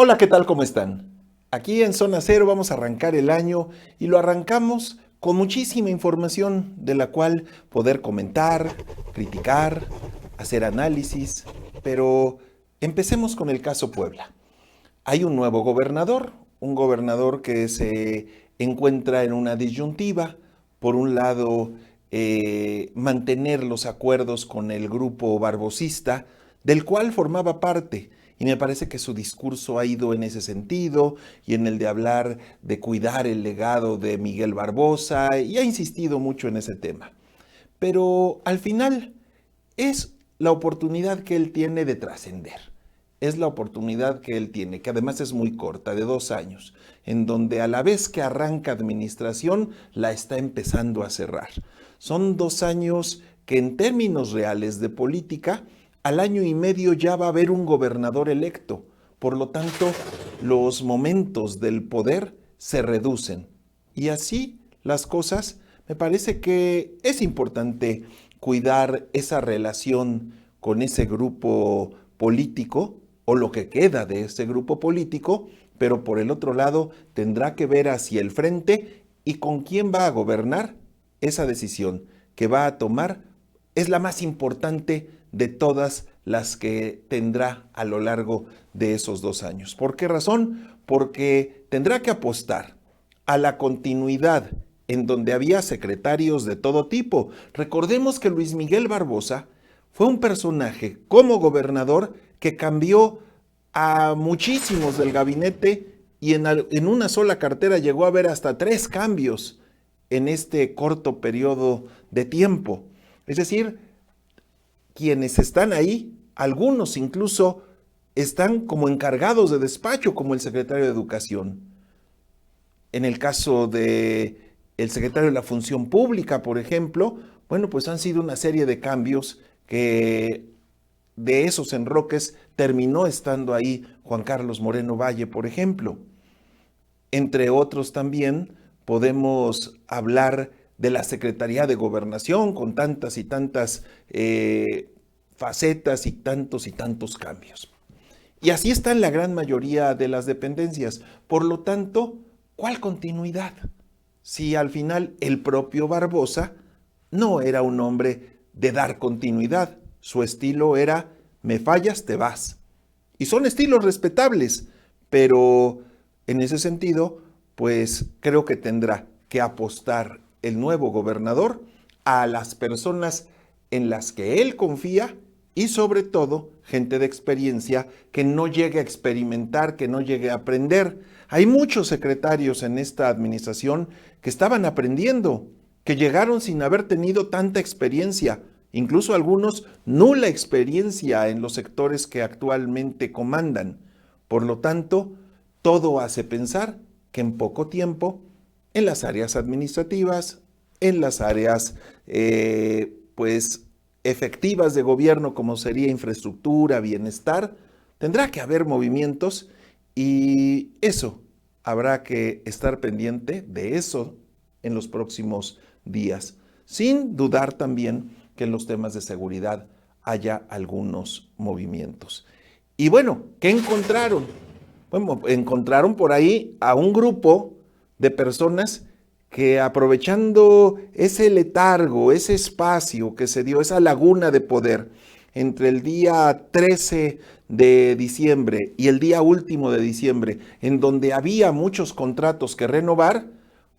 Hola, ¿qué tal? ¿Cómo están? Aquí en Zona Cero vamos a arrancar el año y lo arrancamos con muchísima información de la cual poder comentar, criticar, hacer análisis, pero empecemos con el caso Puebla. Hay un nuevo gobernador, un gobernador que se encuentra en una disyuntiva. Por un lado, mantener los acuerdos con el grupo barbosista, del cual formaba parte. Y me parece que su discurso ha ido en ese sentido y en el de hablar de cuidar el legado de Miguel Barbosa y ha insistido mucho en ese tema. Pero al final es la oportunidad que él tiene de trascender. Es la oportunidad que él tiene, que además es muy corta, de 2 años, en donde a la vez que arranca administración, la está empezando a cerrar. Son 2 años que en términos reales de política, al año y medio ya va a haber un gobernador electo. Por lo tanto, los momentos del poder se reducen. Y así las cosas, me parece que es importante cuidar esa relación con ese grupo político o lo que queda de ese grupo político, pero por el otro lado tendrá que ver hacia el frente y con quién va a gobernar. Esa decisión que va a tomar es la más importante de todas las que tendrá a lo largo de esos 2 años. ¿Por qué razón? Porque tendrá que apostar a la continuidad en donde había secretarios de todo tipo. Recordemos que Luis Miguel Barbosa fue un personaje como gobernador que cambió a muchísimos del gabinete y en una sola cartera llegó a haber hasta 3 cambios en este corto periodo de tiempo. Es decir, quienes están ahí, algunos incluso están como encargados de despacho, como el secretario de Educación. En el caso de el secretario de la Función Pública, por ejemplo, bueno, pues han sido una serie de cambios que de esos enroques terminó estando ahí Juan Carlos Moreno Valle, por ejemplo. Entre otros también podemos hablar de la Secretaría de Gobernación con tantas y tantas facetas y tantos cambios. Y así está en la gran mayoría de las dependencias. Por lo tanto, ¿cuál continuidad? Si al final el propio Barbosa no era un hombre de dar continuidad, su estilo era me fallas, te vas. Y son estilos respetables, pero en ese sentido, pues creo que tendrá que apostar el nuevo gobernador a las personas en las que él confía y sobre todo gente de experiencia que no llegue a experimentar, que no llegue a aprender. Hay muchos secretarios en esta administración que estaban aprendiendo, que llegaron sin haber tenido tanta experiencia, incluso algunos nula experiencia en los sectores que actualmente comandan. Por lo tanto, todo hace pensar que en poco tiempo, en las áreas administrativas, en las áreas pues efectivas de gobierno como sería infraestructura, bienestar, tendrá que haber movimientos y eso habrá que estar pendiente de eso en los próximos días, sin dudar también que en los temas de seguridad haya algunos movimientos. Y bueno, ¿qué encontraron? Bueno, encontraron por ahí a un grupo de personas que aprovechando ese letargo, ese espacio que se dio, esa laguna de poder entre el día 13 de diciembre y el día último de diciembre, en donde había muchos contratos que renovar,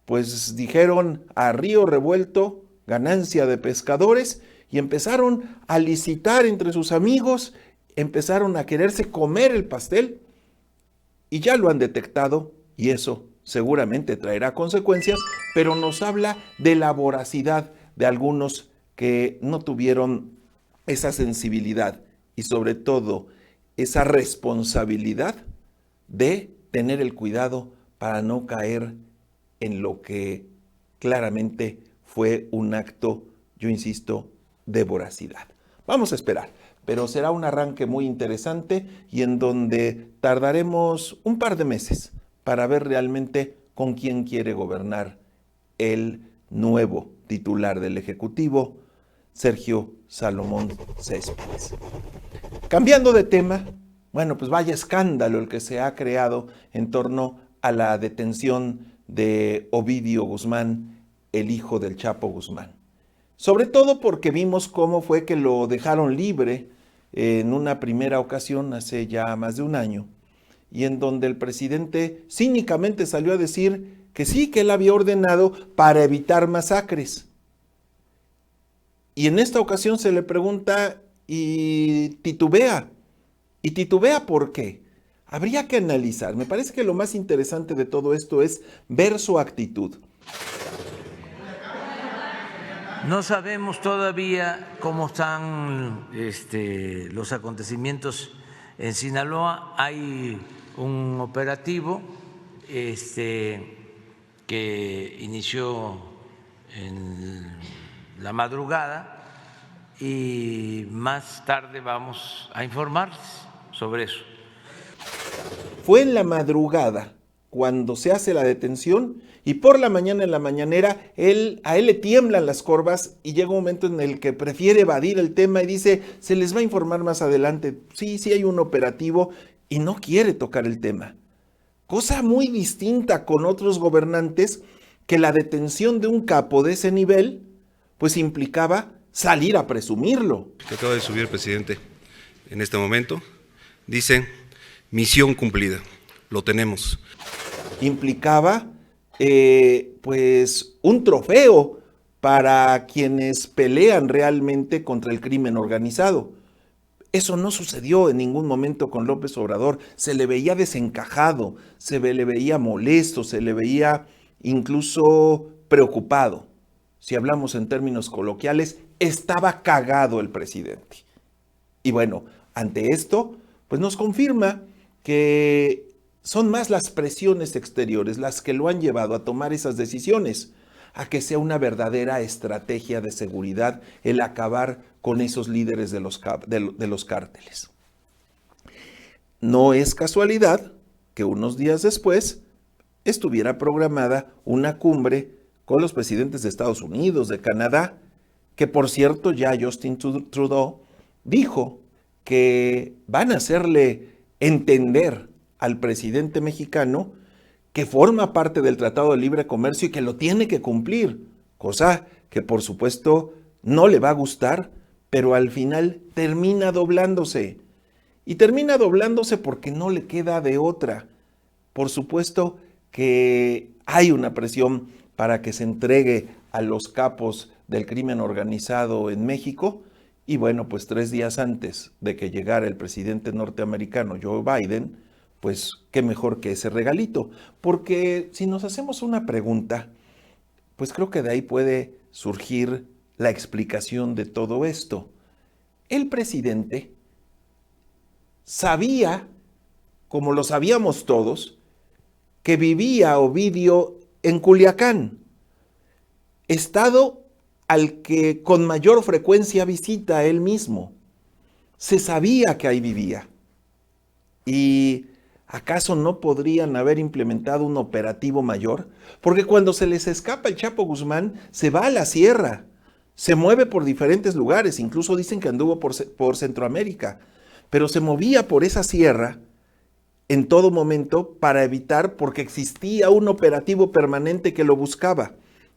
pues dijeron a río revuelto, ganancia de pescadores, y empezaron a licitar entre sus amigos, empezaron a quererse comer el pastel y ya lo han detectado y eso seguramente traerá consecuencias, pero nos habla de la voracidad de algunos que no tuvieron esa sensibilidad y sobre todo esa responsabilidad de tener el cuidado para no caer en lo que claramente fue un acto, yo insisto, de voracidad. Vamos a esperar, pero será un arranque muy interesante y en donde tardaremos un par de meses para ver realmente con quién quiere gobernar el nuevo titular del Ejecutivo, Sergio Salomón Céspedes. Cambiando de tema, Bueno, pues vaya escándalo el que se ha creado en torno a la detención de Ovidio Guzmán, el hijo del Chapo Guzmán. Sobre todo porque vimos cómo fue que lo dejaron libre en una primera ocasión hace ya más de un año, y en donde el presidente cínicamente salió a decir que sí, que él había ordenado para evitar masacres. Y en esta ocasión se le pregunta y titubea. ¿Y titubea por qué? Habría que analizar. Me parece que lo más interesante de todo esto es ver su actitud. No sabemos todavía cómo están los acontecimientos en Sinaloa. Hay un operativo que inició en la madrugada y más tarde vamos a informar sobre eso. Fue en la madrugada cuando se hace la detención y por la mañana en la mañanera a él le tiemblan las corvas y llega un momento en el que prefiere evadir el tema y dice, se les va a informar más adelante. Sí, sí hay un operativo y no quiere tocar el tema. Cosa muy distinta con otros gobernantes que la detención de un capo de ese nivel pues implicaba salir a presumirlo. Que acaba de subir el presidente en este momento, dice, misión cumplida, lo tenemos. Implicaba pues un trofeo para quienes pelean realmente contra el crimen organizado. Eso no sucedió en ningún momento con López Obrador. Se le veía desencajado, le veía molesto, se le veía incluso preocupado. Si hablamos en términos coloquiales, estaba cagado el presidente. Y bueno, ante esto, pues nos confirma que son más las presiones exteriores las que lo han llevado a tomar esas decisiones, a que sea una verdadera estrategia de seguridad el acabar con esos líderes de los cárteles. No es casualidad que unos días después estuviera programada una cumbre con los presidentes de Estados Unidos, de Canadá, que por cierto ya Justin Trudeau dijo que van a hacerle entender al presidente mexicano que forma parte del Tratado de Libre Comercio y que lo tiene que cumplir, cosa que por supuesto no le va a gustar, pero al final termina doblándose. Y termina doblándose porque no le queda de otra. Por supuesto que hay una presión para que se entregue a los capos del crimen organizado en México. Y bueno, pues 3 días antes de que llegara el presidente norteamericano Joe Biden, pues qué mejor que ese regalito. Porque si nos hacemos una pregunta, pues creo que de ahí puede surgir la explicación de todo esto. El presidente sabía, como lo sabíamos todos, que vivía Ovidio en Culiacán, estado al que con mayor frecuencia visita él mismo. Se sabía que ahí vivía. ¿Y acaso no podrían haber implementado un operativo mayor? Porque cuando se les escapa el Chapo Guzmán, se va a la sierra, se mueve por diferentes lugares, incluso dicen que anduvo por Centroamérica, pero se movía por esa sierra en todo momento para evitar, porque existía un operativo permanente que lo buscaba.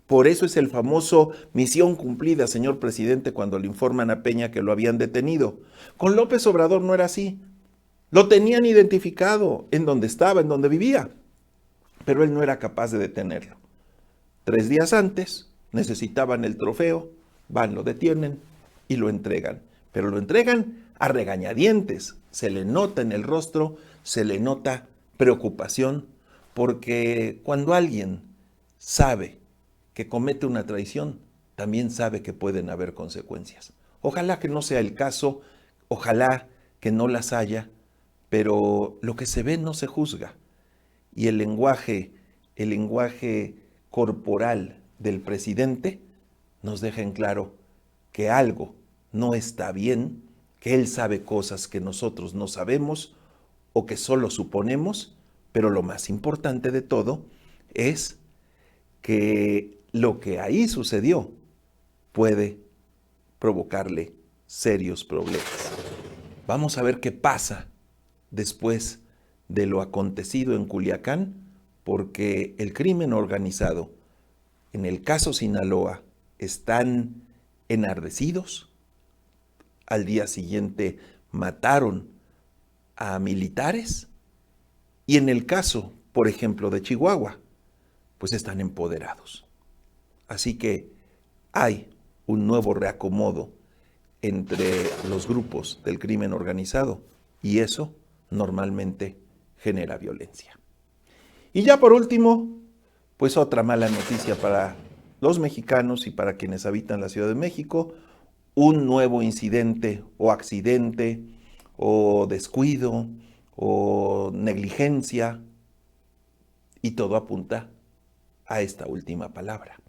Por eso es el famoso misión cumplida, señor presidente, cuando le informan a Peña que lo habían detenido. Con López Obrador no era así. Lo tenían identificado en donde estaba, en donde vivía, pero él no era capaz de detenerlo. 3 días antes necesitaban el trofeo, van, lo detienen y lo entregan. Pero lo entregan a regañadientes. Se le nota en el rostro, se le nota preocupación, porque cuando alguien sabe que comete una traición, también sabe que pueden haber consecuencias. Ojalá que no sea el caso, ojalá que no las haya, pero lo que se ve no se juzga. Y el lenguaje corporal del presidente nos deja en claro que algo no está bien, que él sabe cosas que nosotros no sabemos o que solo suponemos, pero lo más importante de todo es que lo que ahí sucedió puede provocarle serios problemas. Vamos a ver qué pasa después de lo acontecido en Culiacán, porque el crimen organizado, en el caso Sinaloa, están enardecidos. Al día siguiente mataron a militares y en el caso, por ejemplo, de Chihuahua, pues están empoderados. Así que hay un nuevo reacomodo entre los grupos del crimen organizado y eso normalmente genera violencia. Y ya por último, pues otra mala noticia para los mexicanos y para quienes habitan la Ciudad de México, un nuevo incidente o accidente o descuido o negligencia, y todo apunta a esta última palabra.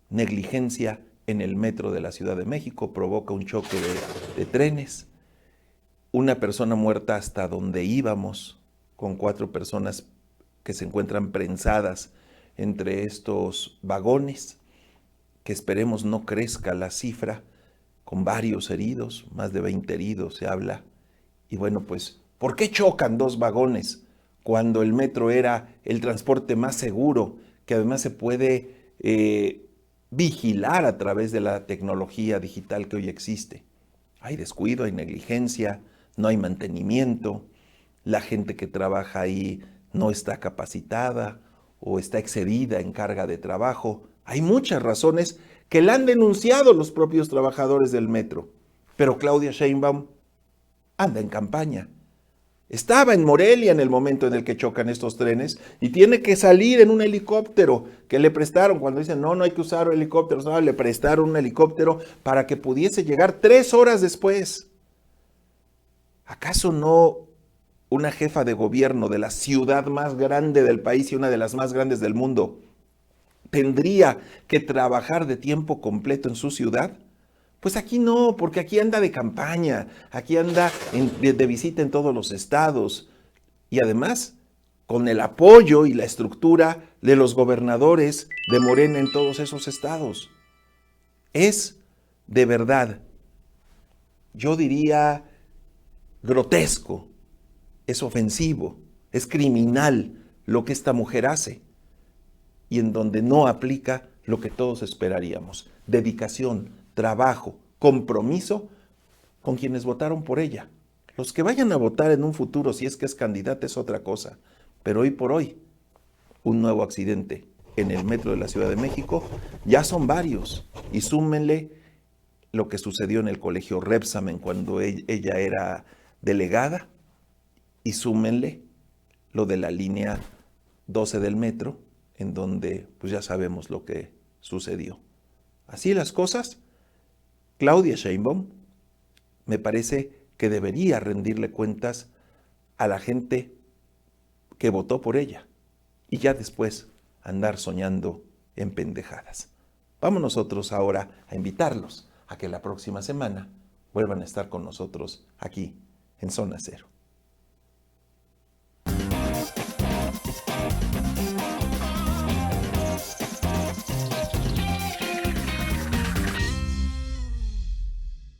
Negligencia en el metro de la Ciudad de México provoca un choque de trenes, una persona muerta hasta donde íbamos, con 4 personas que se encuentran prensadas entre estos vagones, que esperemos no crezca la cifra, con varios heridos, más de 20 heridos se habla. Y bueno, pues, ¿por qué chocan 2 vagones cuando el metro era el transporte más seguro, que además se puede vigilar a través de la tecnología digital que hoy existe? Hay descuido, hay negligencia, no hay mantenimiento, la gente que trabaja ahí no está capacitada o está excedida en carga de trabajo. Hay muchas razones que la han denunciado los propios trabajadores del metro, pero Claudia Sheinbaum anda en campaña. Estaba en Morelia en el momento en el que chocan estos trenes y tiene que salir en un helicóptero que le prestaron. Cuando dicen no hay que usar helicópteros, no, le prestaron un helicóptero para que pudiese llegar 3 horas después. ¿Acaso no una jefa de gobierno de la ciudad más grande del país y una de las más grandes del mundo tendría que trabajar de tiempo completo en su ciudad? Pues aquí no, porque aquí anda de campaña, aquí anda de visita en todos los estados y además con el apoyo y la estructura de los gobernadores de Morena en todos esos estados. Es de verdad, yo diría, grotesco, es ofensivo, es criminal lo que esta mujer hace y en donde no aplica lo que todos esperaríamos: dedicación, trabajo, compromiso con quienes votaron por ella. Los que vayan a votar en un futuro, si es que es candidata, es otra cosa. Pero hoy por hoy, un nuevo accidente en el metro de la Ciudad de México, ya son varios. Y súmenle lo que sucedió en el colegio Rebsamen cuando ella era delegada, y súmenle lo de la línea 12 del metro, en donde pues ya sabemos lo que sucedió. Así las cosas, Claudia Sheinbaum me parece que debería rendirle cuentas a la gente que votó por ella y ya después andar soñando en pendejadas. Vamos nosotros ahora a invitarlos a que la próxima semana vuelvan a estar con nosotros aquí en Zona Cero.